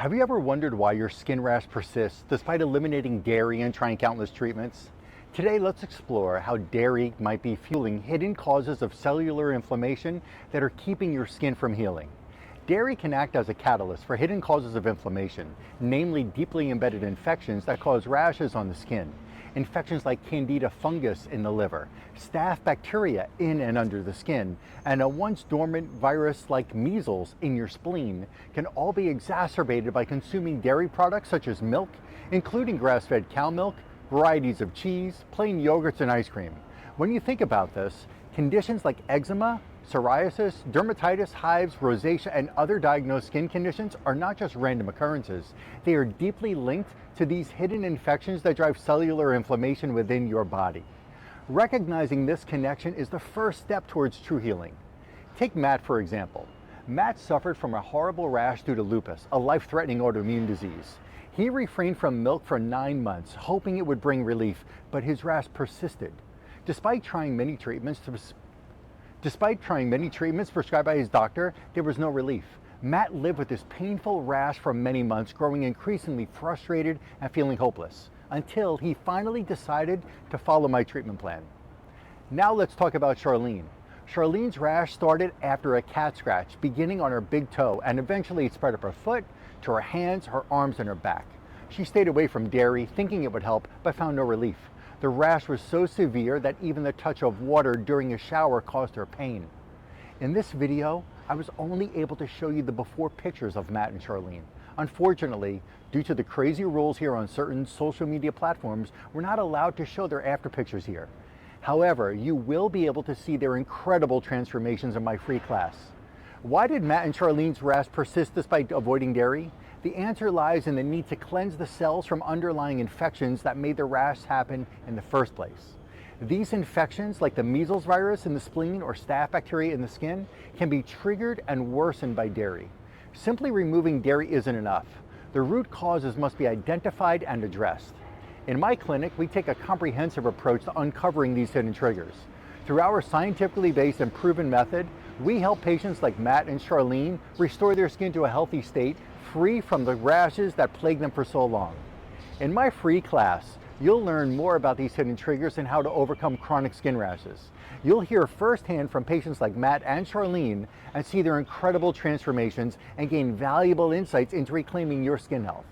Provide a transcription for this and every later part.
Have you ever wondered why your skin rash persists despite eliminating dairy and trying countless treatments? Today, let's explore how dairy might be fueling hidden causes of cellular inflammation that are keeping your skin from healing. Dairy can act as a catalyst for hidden causes of inflammation, namely deeply embedded infections that cause rashes on the skin. Infections like candida fungus in the liver, staph bacteria in and under the skin, and a once dormant virus like measles in your spleen can all be exacerbated by consuming dairy products such as milk, including grass-fed cow milk, varieties of cheese, plain yogurts, and ice cream. When you think about this, conditions like eczema, psoriasis, dermatitis, hives, rosacea, and other diagnosed skin conditions are not just random occurrences. They are deeply linked to these hidden infections that drive cellular inflammation within your body. Recognizing this connection is the first step towards true healing. Take Matt, for example. Matt suffered from a horrible rash due to lupus, a life-threatening autoimmune disease. He refrained from milk for 9 months, hoping it would bring relief, but his rash persisted. Despite trying many treatments prescribed by his doctor, there was no relief. Matt lived with this painful rash for many months, growing increasingly frustrated and feeling hopeless, until he finally decided to follow my treatment plan. Now let's talk about Charlene. Charlene's rash started after a cat scratch, beginning on her big toe, and eventually it spread up her foot, to her hands, her arms, and her back. She stayed away from dairy, thinking it would help, but found no relief. The rash was so severe that even the touch of water during a shower caused her pain. In this video, I was only able to show you the before pictures of Matt and Charlene. Unfortunately, due to the crazy rules here on certain social media platforms, we're not allowed to show their after pictures here. However, you will be able to see their incredible transformations in my free class. Why did Matt and Charlene's rash persist despite avoiding dairy? The answer lies in the need to cleanse the cells from underlying infections that made the rash happen in the first place. These infections, like the measles virus in the spleen or staph bacteria in the skin, can be triggered and worsened by dairy. Simply removing dairy isn't enough. The root causes must be identified and addressed. In my clinic, we take a comprehensive approach to uncovering these hidden triggers. Through our scientifically based and proven method, we help patients like Matt and Charlene restore their skin to a healthy state, free from the rashes that plague them for so long. In my free class, you'll learn more about these hidden triggers and how to overcome chronic skin rashes. You'll hear firsthand from patients like Matt and Charlene and see their incredible transformations and gain valuable insights into reclaiming your skin health.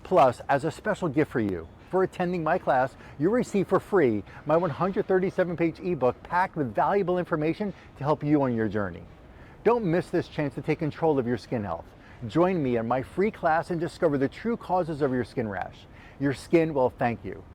Plus, as a special gift for you, for attending my class, you'll receive for free my 137-page ebook packed with valuable information to help you on your journey. Don't miss this chance to take control of your skin health. Join me in my free class and discover the true causes of your skin rash. Your skin will thank you.